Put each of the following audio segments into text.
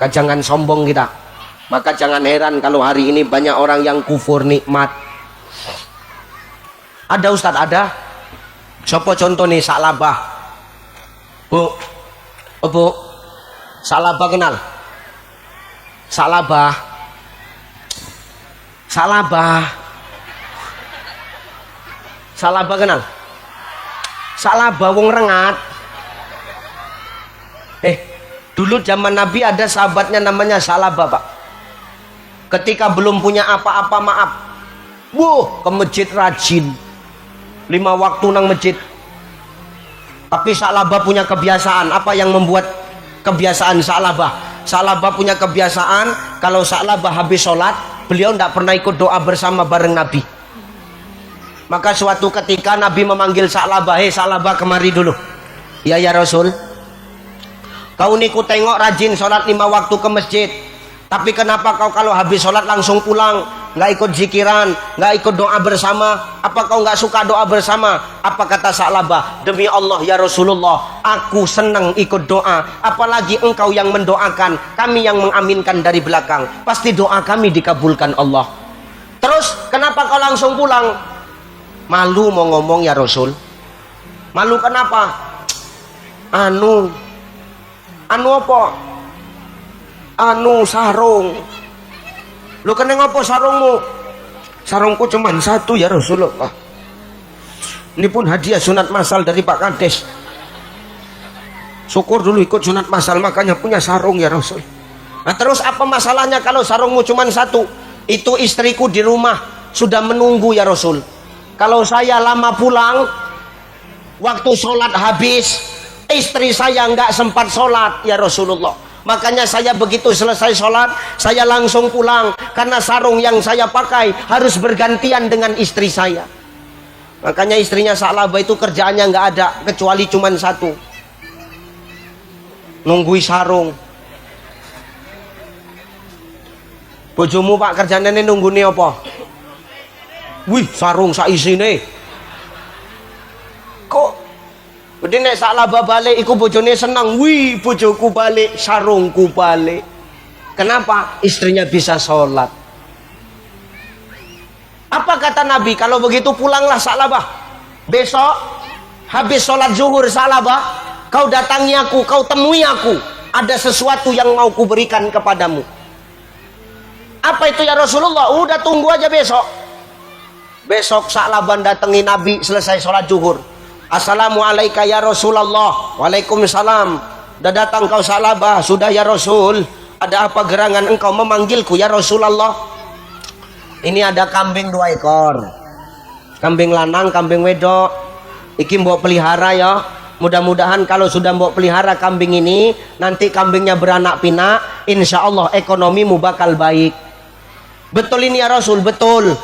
Maka jangan sombong kita. Maka jangan heran kalau hari ini banyak orang yang kufur nikmat. Ada Ustadz, ada. Siapa contoh nih? Salabah. Bu, oh, bu, Salabah kenal? Salabah. Salabah kenal? Salabah wong rengat. Dulu zaman Nabi ada sahabatnya namanya Salabah, Pak. Ketika belum punya apa-apa, maaf, ke masjid rajin, 5 waktu nang masjid. Tapi Salabah punya kebiasaan. Apa yang membuat kebiasaan Salabah? Salabah punya kebiasaan, kalau Salabah habis sholat, beliau tidak pernah ikut doa bersama bareng Nabi. Maka suatu ketika Nabi memanggil Salabah, "Hei Salabah, kemari dulu." "Ya Rasul, kau niku tengok rajin sholat 5 waktu ke masjid, tapi kenapa kau kalau habis sholat langsung pulang, nggak ikut zikiran, nggak ikut doa bersama? Apa kau nggak suka doa bersama?" Apa kata Salabah? "Demi Allah ya Rasulullah, aku senang ikut doa, apalagi engkau yang mendoakan, kami yang mengaminkan dari belakang, pasti doa kami dikabulkan Allah." "Terus kenapa kau langsung pulang?" "Malu mau ngomong ya Rasul." "Malu kenapa?" Anu apa? Anu sarung. "Lu kena ngopo sarungmu?" "Sarungku cuma satu ya Rasulullah. Ini pun hadiah sunat masal dari Pak Kades. Syukur dulu ikut sunat masal, makanya punya sarung ya Rasul." "Nah terus apa masalahnya kalau sarungmu cuma satu?" "Itu istriku di rumah sudah menunggu ya Rasul. Kalau saya lama pulang, waktu sholat habis, istri saya nggak sempat sholat ya Rasulullah. Makanya saya begitu selesai sholat, saya langsung pulang, karena sarung yang saya pakai harus bergantian dengan istri saya." Makanya istrinya Salabah itu kerjaannya nggak ada kecuali cuman satu, nunggui sarung. Bojomu Pak kerjanya nunggu nih apa? "Wih sarung saisine." Kok jadi nek Salabah balik iku bojone senang, "Wih bojoku balik, sarungku balik." Kenapa? Istrinya bisa sholat. Apa kata Nabi? "Kalau begitu pulanglah Salabah. Besok habis sholat zuhur Salabah, kau datangi aku, kau temui aku. Ada sesuatu yang mau kuberikan kepadamu." "Apa itu ya Rasulullah?" "Udah tunggu aja besok." Besok Salabah datangi Nabi selesai sholat zuhur. "Assalamualaikum ya Rasulullah." "Waalaikumsalam." "Udah datang kau Salabah?" "Sudah ya Rasul." "Ada apa gerangan engkau memanggilku ya Rasulullah?" "Ini ada kambing 2 ekor. Kambing lanang, kambing wedok. Iki mbok pelihara ya. Mudah-mudahan kalau sudah mbok pelihara kambing ini, nanti kambingnya beranak pinak, insya Allah ekonomimu bakal baik." "Betul ini ya Rasul?" "Betul."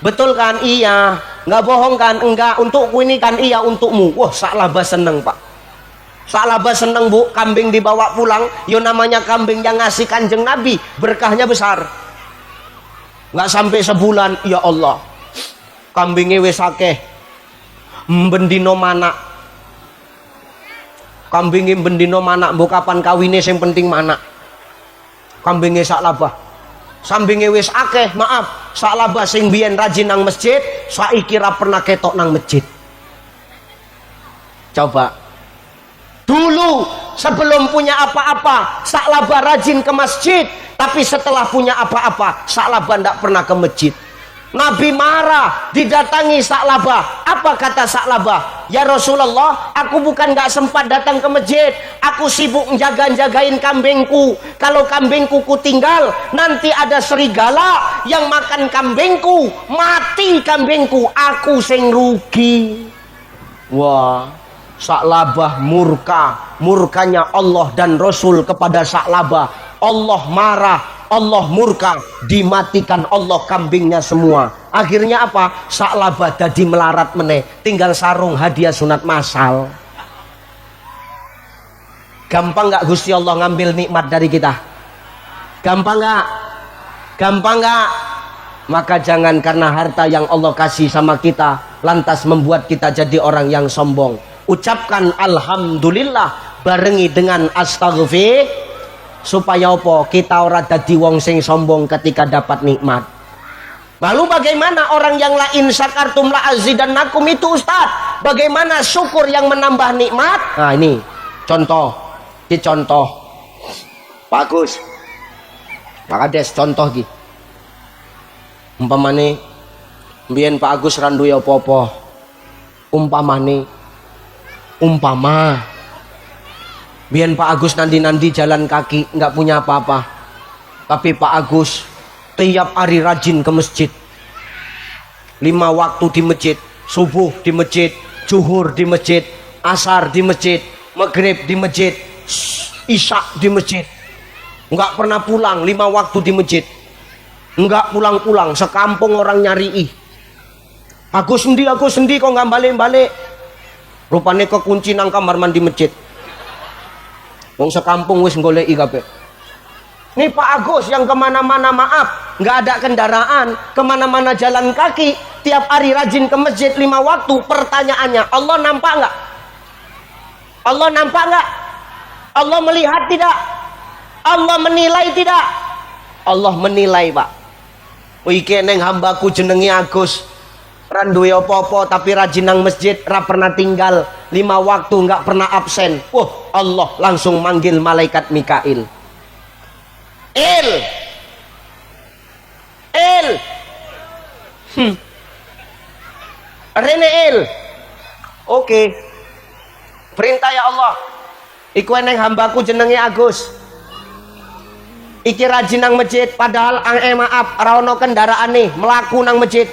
"Betul kan?" "Iya." "Nggak bohong kan?" "Enggak." "Untukku ini kan?" "Iya untukmu." Wah Salabah seneng Pak. Salabah seneng Bu, kambing dibawa pulang, yo namanya kambing yang ngasih Kanjeng Nabi, berkahnya besar. Nggak sampai sebulan, ya Allah, kambingnya wis akeh. Bendino mana? Kambingnya bendino mana? Bu kapan kawinnya yang penting mana? Kambingnya Salabah. Sambinge wis akeh, maaf, Salabah sing biyen rajin nang masjid, saiki ra pernah ketok nang masjid. Coba. Dulu sebelum punya apa-apa, Salabah rajin ke masjid, tapi setelah punya apa-apa, Salabah ndak pernah ke masjid. Nabi marah, didatangi Salabah. Apa kata Salabah? "Ya Rasulullah, aku bukan nggak sempat datang ke masjid, aku sibuk jagain kambingku. Kalau kambingku ku tinggal, nanti ada serigala yang makan kambingku, mati kambingku, aku sing rugi." Wah, Salabah murka, murkanya Allah dan Rasul kepada Salabah. Allah marah, Allah murka, dimatikan Allah kambingnya semua. Akhirnya apa? Salabah dadi melarat meneh, tinggal sarung hadiah sunat masal. Gampang nggak Gusti Allah ngambil nikmat dari kita? Gampang nggak? Gampang nggak? Maka jangan karena harta yang Allah kasih sama kita lantas membuat kita jadi orang yang sombong. Ucapkan alhamdulillah barengi dengan supaya apa? Kita ora dadi wong sing sombong ketika dapat nikmat. Lalu bagaimana orang yang la in syakartum la azidannakum itu Ustaz? Bagaimana syukur yang menambah nikmat? Nah ini contoh. Ini contoh. Bagus. Pak Kades contoh iki. Umpamane mbiyen Pak Agus randu ya apa-apa. Umpama mbiyen Pak Agus nandi jalan kaki nggak punya apa-apa. Tapi Pak Agus tiap hari rajin ke masjid. 5 waktu di masjid, subuh di masjid, zuhur di masjid, asar di masjid, maghrib di masjid, isya di masjid. Enggak pernah pulang 5 waktu di masjid. Enggak pulang-pulang, sekampung orang nyari. Agus sendi kok nggak balik-balik. Rupanya kekunci nang kamar mandi masjid. Wong sekampung wis goleki kabeh. Nih Pak Agus yang kemana-mana maaf, nggak ada kendaraan, kemana-mana jalan kaki, tiap hari rajin ke masjid 5 waktu. Pertanyaannya, Allah nampak nggak? Allah nampak nggak? Allah melihat tidak? Allah menilai tidak? Allah menilai Pak. Iki neng hambaku jenengi Agus, randuwe apa-apa tapi rajin nang masjid, ra pernah tinggal 5 waktu, nggak pernah absen. Allah langsung manggil malaikat Mikail. Il Rene il. Oke. Perintah ya Allah. Iku eneng hambaku jenenge Agus. Iki rajin nang masjid padahal maaf ra ono kendaraane melaku nang masjid.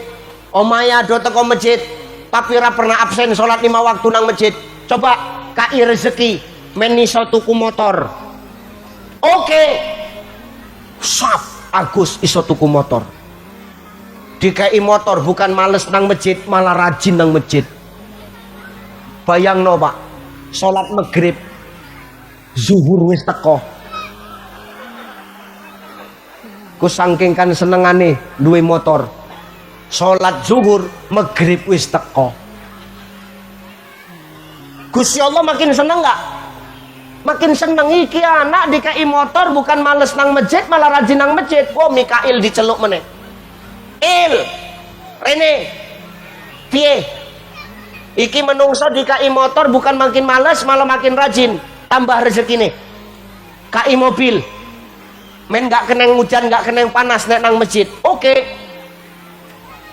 Omaya do teko masjid tapi ra pernah absen salat 5 waktu nang masjid. Coba kai rezeki men iso tuku motor. Oke. Saf Agus iso tuku motor. DKI motor bukan males nang masjid, malah rajin nang masjid. Bayangno Pak, sholat maghrib zuhur wis teko. Ku saking kan senengane duwe motor. Sholat zuhur maghrib wis teko. Gusti Allah makin seneng nggak? Makin seneng. Iki anak dikai motor bukan males nang masjid malah rajin nang masjid. Mikail diceluk meneh. Rene piye? Iki menungso dikai motor bukan makin males malah makin rajin, tambah rezekine. Kai mobil men gak keneng hujan gak keneng panas nek nang masjid. Oke.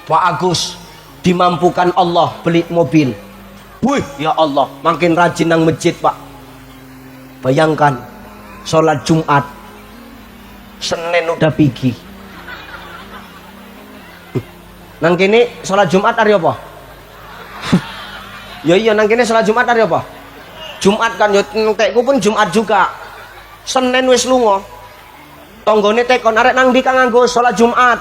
Pak Agus dimampukan Allah beli mobil. Wih ya Allah makin rajin nang masjid Pak. Bayangkan sholat Jumat Senin udah pergi. Nang kene sholat Jumat hari apa? Ya iya nang kene sholat Jumat hari apa? Jumat kan yo tekku pun Jumat juga. Senin wis lunga. Tanggane tekon arek nang ndi kang nganggo sholat Jumat.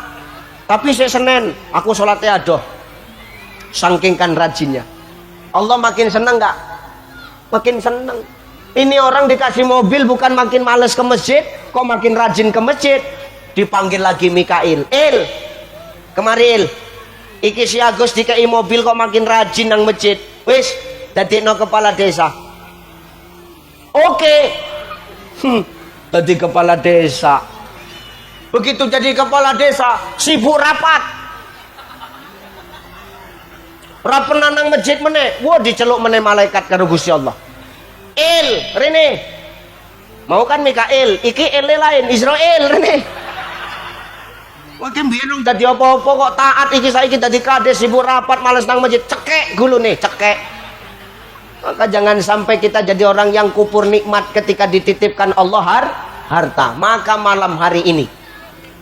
Tapi sik Senin aku sholatnya adoh. Saking kan rajinnya. Allah makin seneng enggak? Makin seneng. Ini orang dikasih mobil bukan makin males ke masjid, kok makin rajin ke masjid. Dipanggil lagi Mikail. Kemari iki si Agus dikai mobil kok makin rajin nang masjid. Wis dadekno kepala desa. Oke. Tadi kepala desa. Begitu jadi kepala desa, sibuk rapat. Rapena nang masjid meneh. Diceluk meneh malaikat karo Gusti Allah. Rene mau kan Mikail, iki lain Israel Rene. Mungkin biyen dadi apa-apa kok taat iki saiki dadi kades sibuk rapat males nang masjid, cekek gulune, cekek. Maka jangan sampai kita jadi orang yang kupur nikmat ketika dititipkan Allah harta. Maka malam hari ini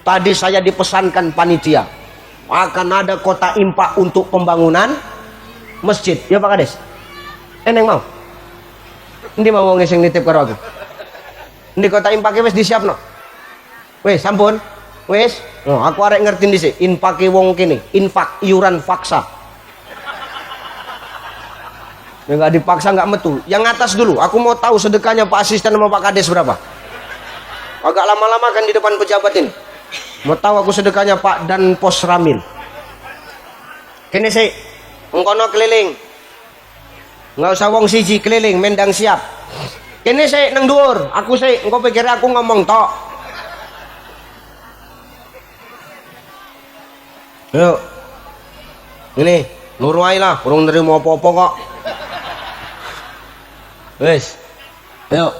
tadi saya dipesankan panitia akan ada kota impak untuk pembangunan masjid. Ya Pak Kades. Eneng mau? Ndi mau wong sing nitip karo aku. Ndi kota impake wis disiapno. Wis sampun. Wis. Oh, aku arek ngerti dhisik infake wong kene, infak iuran faksa. Ya enggak dipaksa enggak metu. Yang atas dulu, aku mau tahu sedekahnya Pak Asisten sama Pak Kades berapa. Agak lama-lama kan di depan pejabat ini. Mau tahu aku sedekahnya Pak dan Pos Ramil. Kene sik. Engkono keliling. Nggak usah wong siji keliling mendang siap. Kene sik nang dhuwur, aku sik, engko pikir aku ngomong tok. Ayo. Ini, luru ae lah, urung nerima apa-apa kok. Wes. Ayo.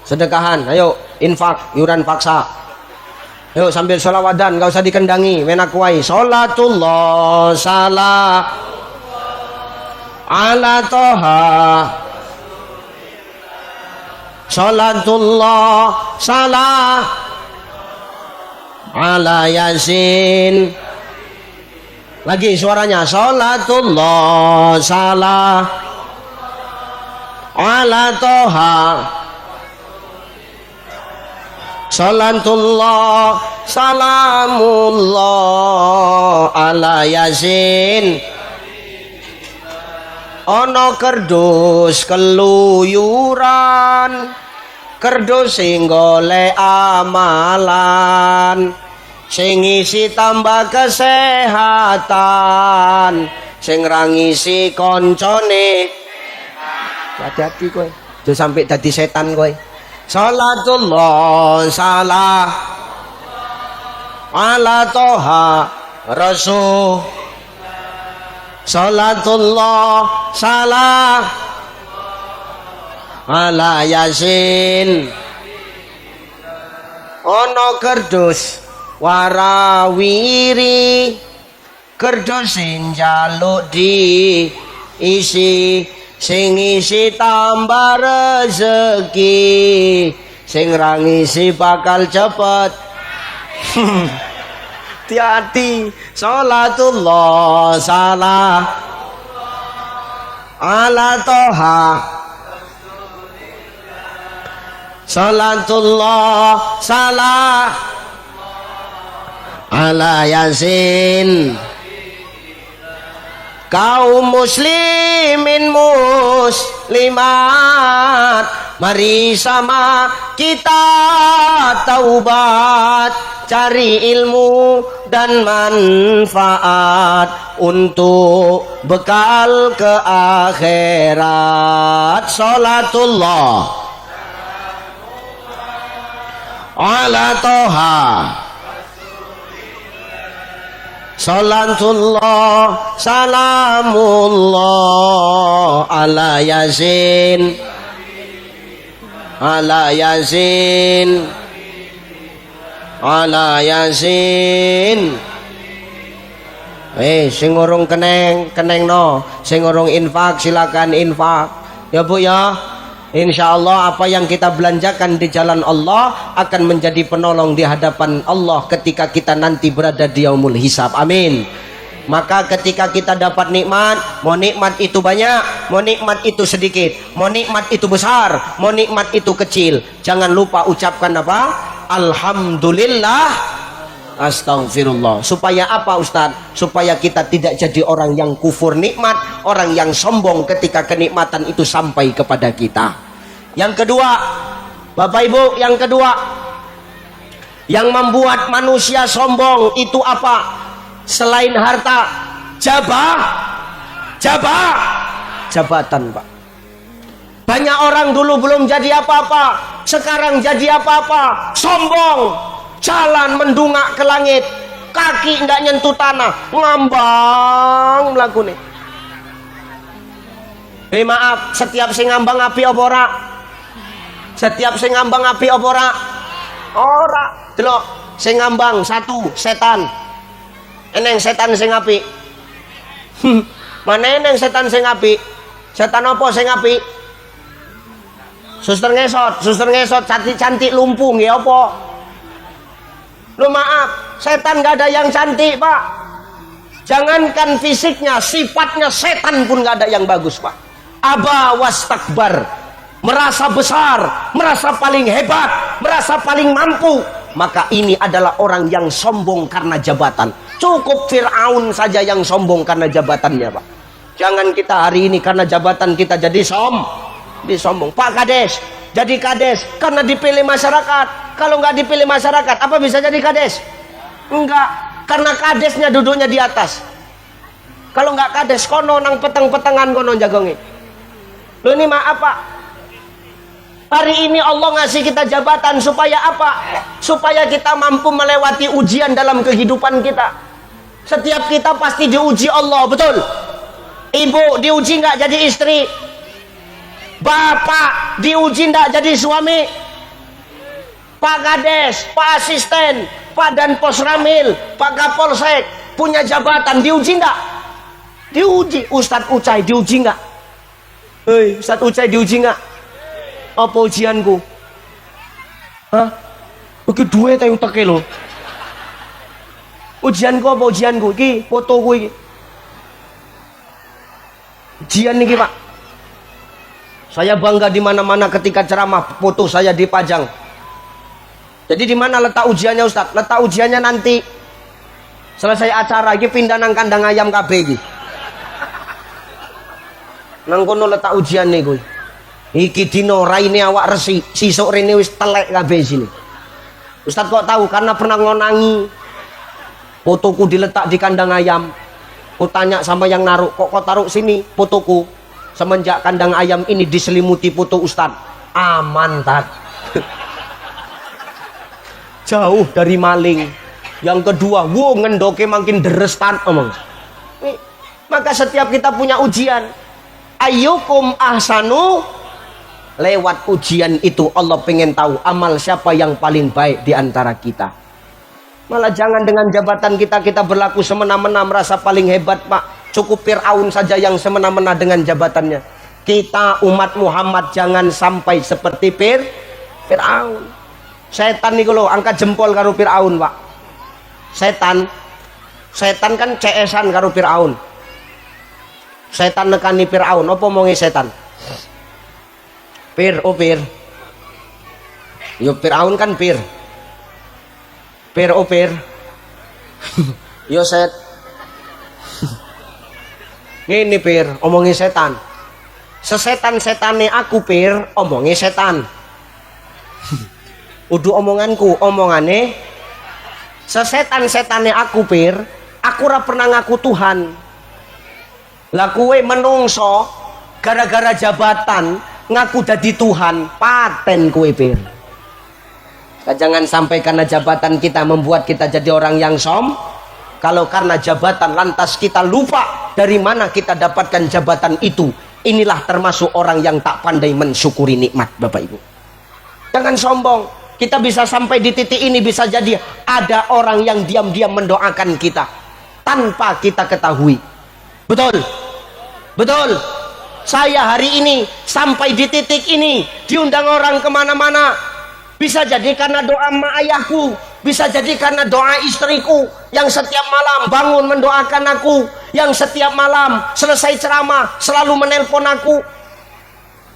Sedekahan, ayo infak, iuran paksa. Ayo sambil sholawatan, gak usah dikendangi, men aku wae. Sholatullah salam ala toha. Sholatullah salam ala yasin. Lagi suaranya. Sholatullah salam ala toha. Sholatullah salamullah ala yasin. Ono kerdus keluyuran, kerdus sing golek amalan, sing ngisi tambah kesehatan, sing ra ngisi koncone. Hati-hati kowe, aja sampai dadi setan kowe. Salatullah salah ala toha rasul. Salatullah salah ala yasin. Ono kerdus warawiri, kerdus sing njaluk diisi, sing isi tambah rezeki, sing ra ngisi bakal cepet. Hati-hati. Sholatullah salah ala toha. Sholatullah salah ala yasin. Kaum muslimin muslimat, mari sama kita taubat, cari ilmu dan manfaat untuk bekal ke akhirat. Sholatullah ala toha. Salatullah salamullah ala yasin. Ala yasin. Ala yasin. Sing urung keneng no, sing urung infak silakan infak ya Bu ya. Insyaallah apa yang kita belanjakan di jalan Allah akan menjadi penolong di hadapan Allah ketika kita nanti berada di yaumul hisab. Amin. Maka ketika kita dapat nikmat, mau nikmat itu banyak, mau nikmat itu sedikit, mau nikmat itu besar, mau nikmat itu kecil, jangan lupa ucapkan apa? Alhamdulillah, astagfirullah. Supaya apa Ustaz? Supaya kita tidak jadi orang yang kufur nikmat, orang yang sombong ketika kenikmatan itu sampai kepada kita. Yang kedua, Bapak Ibu, yang kedua yang membuat manusia sombong itu apa? Selain harta, jabatan Pak. Banyak orang dulu belum jadi apa-apa, sekarang jadi apa-apa, sombong, jalan mendungak ke langit, kaki nggak nyentuh tanah, ngambang melakukan. Maaf, setiap sing ngambang api apa ora? Setiap sing ngambang api apa ora? Ora. Delok, sing ngambang satu setan. Eneng setan sing api. Mana eneng setan sing api? Setan apa sing api? Suster ngesot, cantik lumpuh nggih apa? Lu maaf, setan gak ada yang cantik, Pak. Jangankan fisiknya, sifatnya setan pun gak ada yang bagus, Pak. Aba wastakbar, merasa besar, merasa paling hebat, merasa paling mampu. Maka ini adalah orang yang sombong karena jabatan. Cukup Fir'aun saja yang sombong karena jabatannya, Pak. Jangan kita hari ini karena jabatan kita jadi sombong. Pak Kades, jadi Kades karena dipilih masyarakat. Kalau nggak dipilih masyarakat, apa bisa jadi Kades? Enggak, karena Kadesnya duduknya di atas. Kalau nggak Kades, kono nang peteng-petengan kono jagongi. Lo ini maaf Pak, Hari ini Allah ngasih kita jabatan supaya apa? Supaya kita mampu melewati ujian dalam kehidupan kita. Setiap kita pasti diuji Allah, betul? Ibu diuji nggak jadi istri? Bapak diuji nggak jadi suami? Pak Kades, Pak Asisten, Pak Dan Posramil, Pak Kapolsek punya jabatan, diuji nggak? Diuji. Ustadz Ucai diuji nggak? Hei, Ustadz Ucai diuji nggak? Apa ujianku? Hah? Oke duit yang teke lo. Ujianku apa ujianku? Iki fotoku iki. Ujian nih Pak. Saya bangga di mana-mana ketika ceramah foto saya dipajang. Jadi di mana letak ujiannya Ustadz? Letak ujiannya nanti selesai acara iki pindah nang kandang ayam kabeh iki. Nang kono letak ujian nih kuwi. Iki dino raine awak resi, sisuk rene wis telek kabeh sini. Ustadz kok tahu? Karena pernah ngonangi fotoku diletak di kandang ayam. Ku tanya sama yang naruh, kok taruh sini fotoku? Semenjak kandang ayam ini diselimuti foto Ustadz, aman tat. Jauh dari maling. Yang kedua, wow ngendoke makin deres tat omong. Maka setiap kita punya ujian. Ayyukum ahsanu. Lewat ujian itu Allah pengen tahu amal siapa yang paling baik di antara kita. Malah jangan dengan jabatan kita berlaku semena-mena merasa paling hebat Pak. Cukup Fir'aun saja yang semena-mena dengan jabatannya. Kita umat Muhammad jangan sampai seperti Fir'aun. Setan nih kalau angkat jempol karo Fir'aun Pak. Setan kan CS-an karo Fir'aun. Setan nekani Fir'aun. Apa omongi setan? Pir. Yo Fir'aun kan pir. Yo set. Ngene pir, omongi setan. Sesetan-setane aku pir, omongi setan. Udu omonganku, omongane sesetan-setane aku pir, aku ora pernah ngaku Tuhan. Lah kowe menungso gara-gara jabatan ngaku jadi Tuhan, paten kue pir. Jangan sampai karena jabatan kita membuat kita jadi orang yang kalau karena jabatan lantas kita lupa dari mana kita dapatkan jabatan itu. Inilah termasuk orang yang tak pandai mensyukuri nikmat Bapak Ibu. Jangan sombong. Kita bisa sampai di titik ini bisa jadi ada orang yang diam-diam mendoakan kita tanpa kita ketahui. Betul? Saya hari ini sampai di titik ini diundang orang kemana-mana. Bisa jadi karena doa emak ayahku, bisa jadi karena doa istriku yang setiap malam bangun mendoakan aku, yang setiap malam selesai ceramah selalu menelpon aku.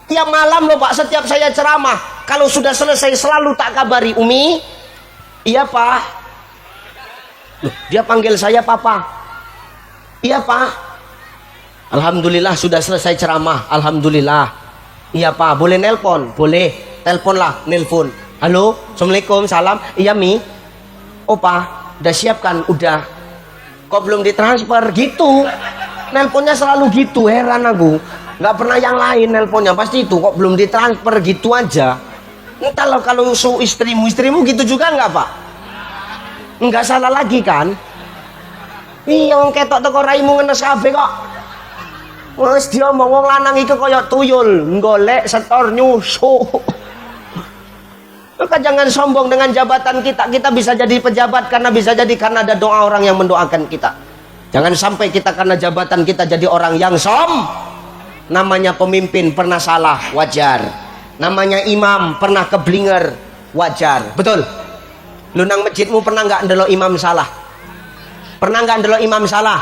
Tiap malam loh Pak, setiap saya ceramah kalau sudah selesai selalu tak kabari, Umi. Iya Pak. Loh, dia panggil saya Papa. Iya Pak. Alhamdulillah sudah selesai ceramah. Alhamdulillah. Iya Pak, boleh nelpon? Boleh. Telponlah, nelpon. Halo, Assalamualaikum, salam. Iya Mi. Oh Pak, udah siapkan? Udah. Kok belum ditransfer? Gitu. Nelponnya selalu gitu, heran aku. Nggak pernah yang lain nelponnya, pasti itu. Kok belum ditransfer gitu aja. Entah kalau istrimu gitu juga nggak Pak? Nggak salah lagi kan? Iya, wong ketok teko raimu ngenes kabeh kok. Wes dia mau wong lanang iku kaya tuyul, golek setor nyusu. Maka jangan sombong dengan jabatan kita. Kita bisa jadi pejabat karena karena ada doa orang yang mendoakan kita. Jangan sampai kita karena jabatan kita jadi orang yang Namanya pemimpin pernah salah, wajar. Namanya imam pernah keblinger, wajar. Betul? Lu nang masjidmu pernah nggak ndelok imam salah? Pernah nggak ndelok imam salah?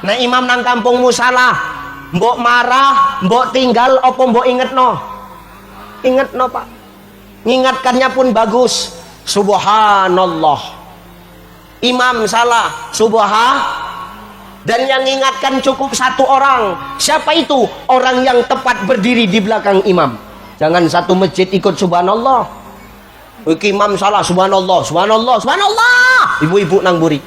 Nah imam nang kampungmu salah. Mbok marah, mbok tinggal, opo mbok ingetno? Ingetno Pak. Ngingatkannya pun bagus. Subhanallah. Imam salah, dan yang ingatkan cukup satu orang. Siapa itu? Orang yang tepat berdiri di belakang imam. Jangan satu masjid ikut subhanallah. Imam salah, subhanallah, subhanallah, subhanallah. Ibu-ibu nang buri.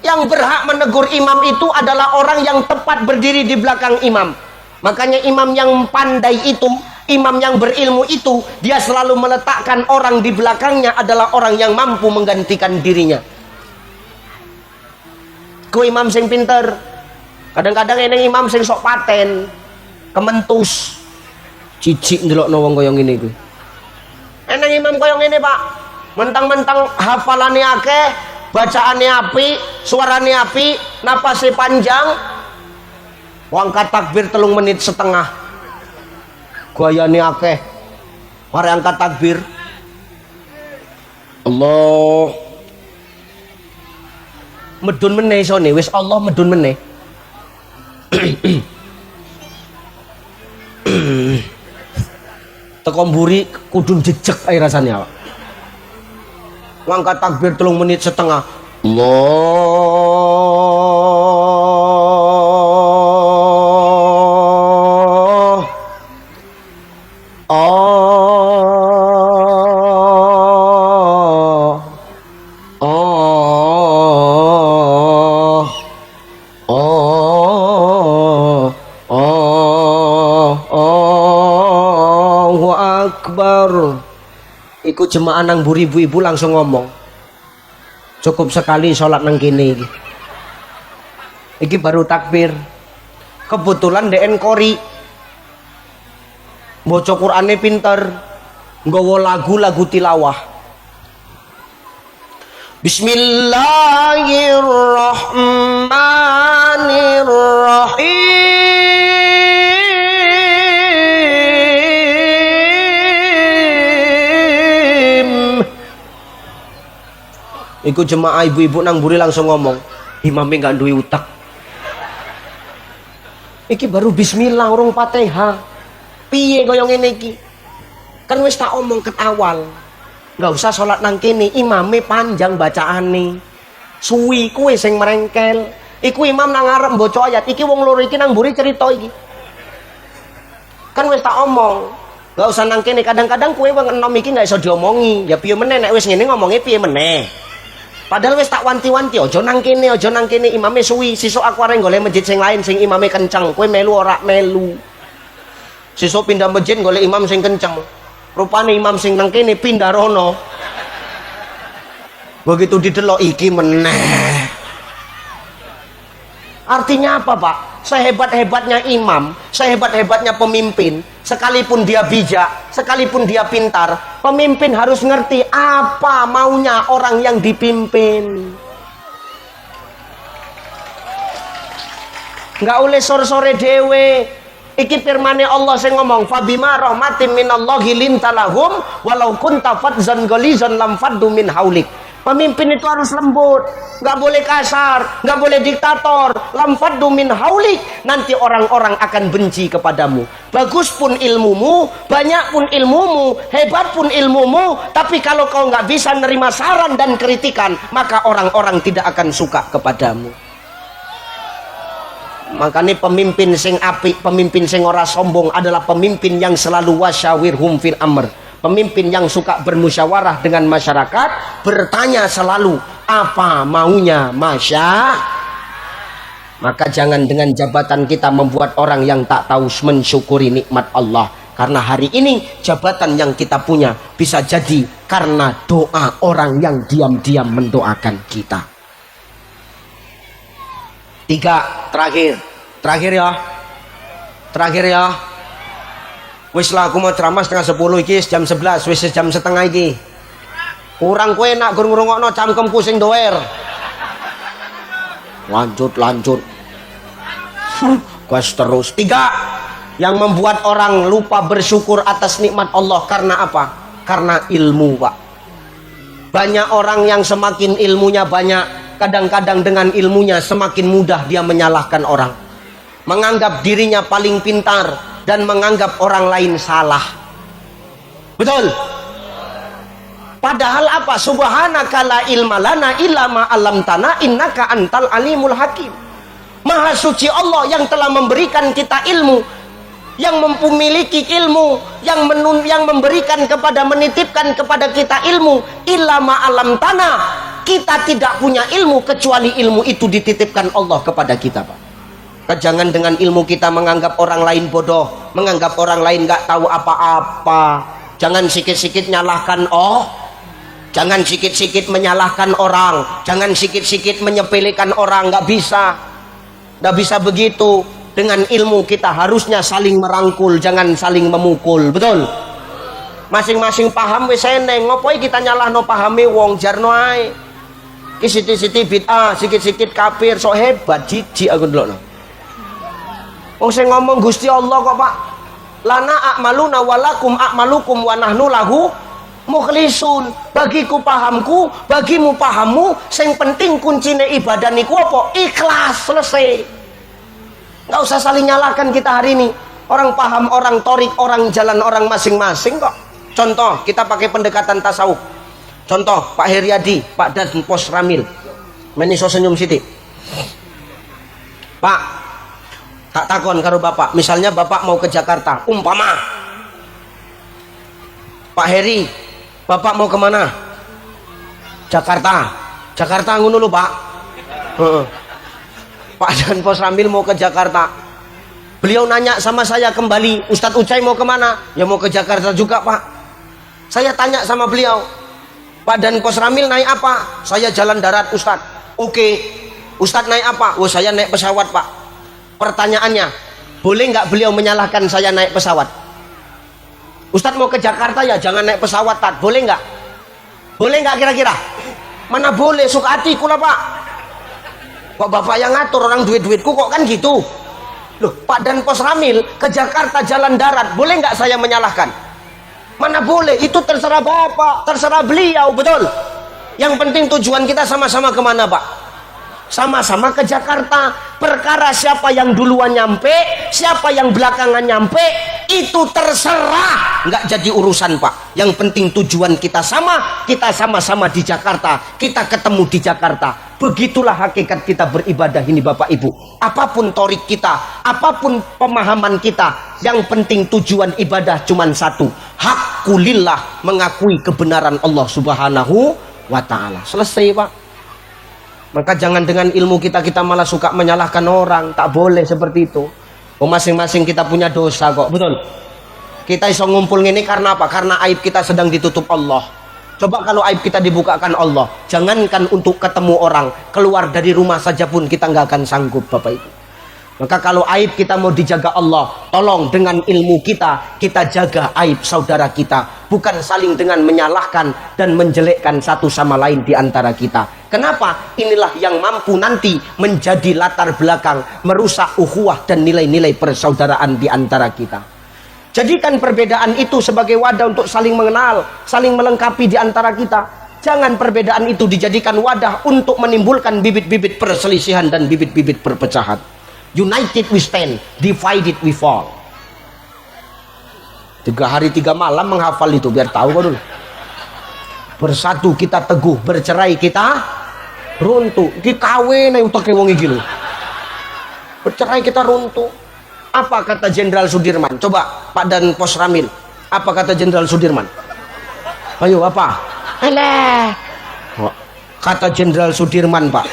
Yang berhak menegur imam itu adalah orang yang tepat berdiri di belakang imam. Makanya imam yang pandai itu Imam yang berilmu itu dia selalu meletakkan orang di belakangnya adalah orang yang mampu menggantikan dirinya. Ku imam sing pinter, kadang-kadang ini imam sing sok paten, kementus, cicik ndelokno wong kaya ngene iku. Eneng imam kaya ngene, Pak. Mentang-mentang hafalane akeh, bacaane apik, suarane apik, napase panjang. Wong angkat takbir 3 menit setengah. Gayane akeh. Mari angkat takbir. Allah. Medun meneh isone, wis Allah medun meneh. Teko mburi kudu jejeg ae rasane awak. Ngangkat takbir 3 menit setengah. Allahu Akbar. Iku jemaah nang mburi ibu-ibu langsung ngomong, cukup sekali sholat nang kene iki. Iki baru takbir. Kebetulan DN Kori maca Qur'ane pinter, nggawa lagu-lagu tilawah. Bismillahirrahmanirrahim. Iku jemaah ibu-ibu nang mburi langsung ngomong, imamnya gak duwe utak. Iki baru bismillah urung Fatihah. Piye kaya ngene iki? Kan wis tak omong ket awal. Enggak usah sholat nang kene, imame panjang bacaane. Suwi kuwe sing merengkel. Iku imam nang ngarep maca ayat, iki wong loro iki nang mburi cerita iki. Kan wis tak omong. Enggak usah nang kene, kadang-kadang kowe wong enom iki enggak iso diomongi. Ya piye meneh nek wis ngene ngomongnya piye meneh. Padahal wis tak wanti-wanti, aja nang kene, imame suwi. Sesuk aku arep golek masjid sing lain sing imame kenceng. Kowe melu ora melu. Sesuk pindah masjid golek imam sing kenceng. Rupane imam sing nang kene pindah rono. Begitu didelok iki meneh. Artinya apa, Pak? Sehebat-hebatnya imam, sehebat-hebatnya pemimpin, sekalipun dia bijak, sekalipun dia pintar, pemimpin harus ngerti apa maunya orang yang dipimpin. Nggak oleh sore-sore dewe. Iki firmane Allah sing ngomong, fabima rahmatin minallahi lintalahum walau kunta fadzan ghalizan lam faddu min haulik. Pemimpin itu harus lembut, nggak boleh kasar, nggak boleh diktator. Lam faddu min haulik, nanti orang-orang akan benci kepadamu. Bagus pun ilmumu, banyak pun ilmumu, hebat pun ilmumu, tapi kalau kau nggak bisa nerima saran dan kritikan, maka orang-orang tidak akan suka kepadamu. Makanya pemimpin sing apik, pemimpin sing ora sombong adalah pemimpin yang selalu wasyawirhum fil amr. Pemimpin yang suka bermusyawarah dengan masyarakat, bertanya selalu apa maunya masyarakat. Maka jangan dengan jabatan kita membuat orang yang tak tahu mensyukuri nikmat Allah. Karena hari ini jabatan yang kita punya bisa jadi karena doa orang yang diam-diam mendoakan kita. 3, terakhir ya. Wis lah aku mau ceramah setengah 10 iki, jam 11, wis jam setengah iki. Kurang kowe nak gur ngrungokno cangkemku sing doer. Lanjut. Kuas terus. 3, yang membuat orang lupa bersyukur atas nikmat Allah karena apa? Karena ilmu, Pak. Banyak orang yang semakin ilmunya banyak, kadang-kadang dengan ilmunya semakin mudah dia menyalahkan orang. Menganggap dirinya paling pintar dan menganggap orang lain salah. Betul? Padahal apa? Subhanaka la ilma lana illa ma 'allamtana innaka antal alimul hakim. Maha suci Allah yang telah memberikan kita ilmu, yang memiliki ilmu, yang memberikan kepada, menitipkan kepada kita ilmu. Illa ma 'allamtana. Kita tidak punya ilmu kecuali ilmu itu dititipkan Allah kepada kita, Pak. Jangan dengan ilmu kita menganggap orang lain bodoh, menganggap orang lain nggak tahu apa-apa. Jangan sikit-sikit nyalahkan jangan sikit-sikit menyalahkan orang, jangan sikit-sikit menyepelekan orang. Nggak bisa begitu. Dengan ilmu kita harusnya saling merangkul, jangan saling memukul. Betul? Masing-masing paham wis eneng, ngopoi kita nyalahno pahame wong jarno ae. Ki siti-siti bid'ah, sikit-sikit kafir, sok hebat jijik aku ndelokno. Wong sing ngomong Gusti Allah kok, Pak. Lana a'maluna walakum a'malukum wa nahnu lahu mukhlisun. Bagiku pahamku, bagimu pahammu, sing penting kuncine ibadah niku apa? Ikhlas, selesai. Nggak usah saling nyalahkan kita hari ini. Orang paham, orang torik, orang jalan orang masing-masing kok. Contoh, kita pakai pendekatan tasawuf. Contoh, Pak Heriadi, Pak Dan Pos Ramil. Meniso senyum siti. Pak, tak takon karo Bapak. Misalnya Bapak mau ke Jakarta, umpama. Pak Heri, Bapak mau kemana? Jakarta. Jakarta ngono lho, Pak. Pak Dan Pos Ramil mau ke Jakarta. Beliau nanya sama saya kembali, Ustadz Ucai mau kemana? Ya mau ke Jakarta juga, Pak. Saya tanya sama beliau, Pak Dan Pos Ramil naik apa? Saya jalan darat, Ustadz. Oke. Ustadz naik apa? Oh, saya naik pesawat, Pak. Pertanyaannya, boleh nggak beliau menyalahkan saya naik pesawat? Ustadz mau ke Jakarta ya, jangan naik pesawat, Tat. Boleh nggak? Boleh nggak kira-kira? Mana boleh, suka hatiku lah, Pak. Kok Bapak yang ngatur, orang duit-duitku kok kan gitu. Loh, Pak Dan Pos Ramil ke Jakarta jalan darat, boleh nggak saya menyalahkan? Mana boleh, itu terserah Bapak, terserah beliau, betul. Yang penting tujuan kita sama-sama kemana, Pak? Sama-sama ke Jakarta. Perkara siapa yang duluan nyampe, siapa yang belakangan nyampe, itu terserah, nggak jadi urusan, Pak. Yang penting tujuan kita sama-sama di Jakarta, kita ketemu di Jakarta. Begitulah hakikat kita beribadah ini, Bapak Ibu. Apapun torik kita, apapun pemahaman kita, yang penting tujuan ibadah cuma satu, haqqulillah, mengakui kebenaran Allah Subhanahu wa Ta'ala. Selesai, Pak. Maka jangan dengan ilmu kita malah suka menyalahkan orang. Tak boleh seperti itu. Masing-masing kita punya dosa kok, betul. Kita iso ngumpul ini karena apa? Karena aib kita sedang ditutup Allah. Coba kalau aib kita dibukakan Allah, jangankan untuk ketemu orang, keluar dari rumah saja pun kita nggak akan sanggup, Bapak Ibu. Maka kalau aib kita mau dijaga Allah, tolong dengan ilmu kita jaga aib saudara kita, bukan saling dengan menyalahkan dan menjelekkan satu sama lain di antara kita. Kenapa? Inilah yang mampu nanti menjadi latar belakang merusak ukhuwah dan nilai-nilai persaudaraan di antara kita. Jadikan perbedaan itu sebagai wadah untuk saling mengenal, saling melengkapi di antara kita. Jangan perbedaan itu dijadikan wadah untuk menimbulkan bibit-bibit perselisihan dan bibit-bibit perpecahan. United we stand, divided we fall. 3 hari 3 malam menghafal itu, biar tahu kok dulu. Bersatu kita teguh, bercerai kita runtuh. Iki kawin ae utake wong iki lho. Bercerai kita runtuh. Apa kata Jenderal Sudirman? Coba Pak Dan Pos Ramil. Apa kata Jenderal Sudirman? Ayo apa? Alah. Kata Jenderal Sudirman, Pak,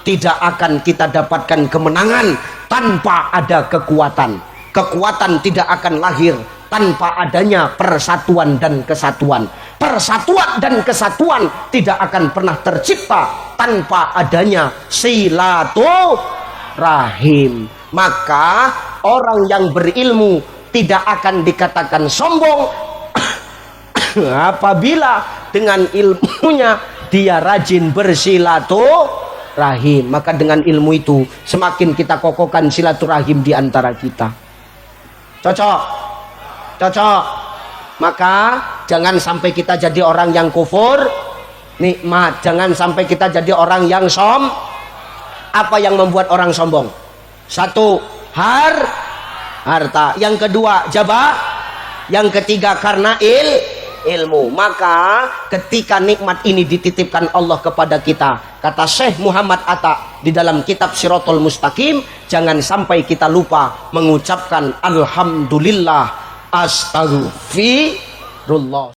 tidak akan kita dapatkan kemenangan tanpa ada kekuatan. Kekuatan tidak akan lahir tanpa adanya persatuan dan kesatuan. Persatuan dan kesatuan tidak akan pernah tercipta tanpa adanya silaturahim. Maka orang yang berilmu tidak akan dikatakan sombong apabila dengan ilmunya dia rajin bersilaturahim. Maka dengan ilmu itu semakin kita kokohkan silaturahim di antara kita. Cocok? Cocok. Maka jangan sampai kita jadi orang yang kufur nikmat. Jangan sampai kita jadi orang yang Apa yang membuat orang sombong? 1, harta. Yang kedua, yang ketiga karena ilmu. Maka ketika nikmat ini dititipkan Allah kepada kita, kata Syekh Muhammad Atta di dalam kitab Shirathul Mustaqim, jangan sampai kita lupa mengucapkan alhamdulillah, astaghfirullah.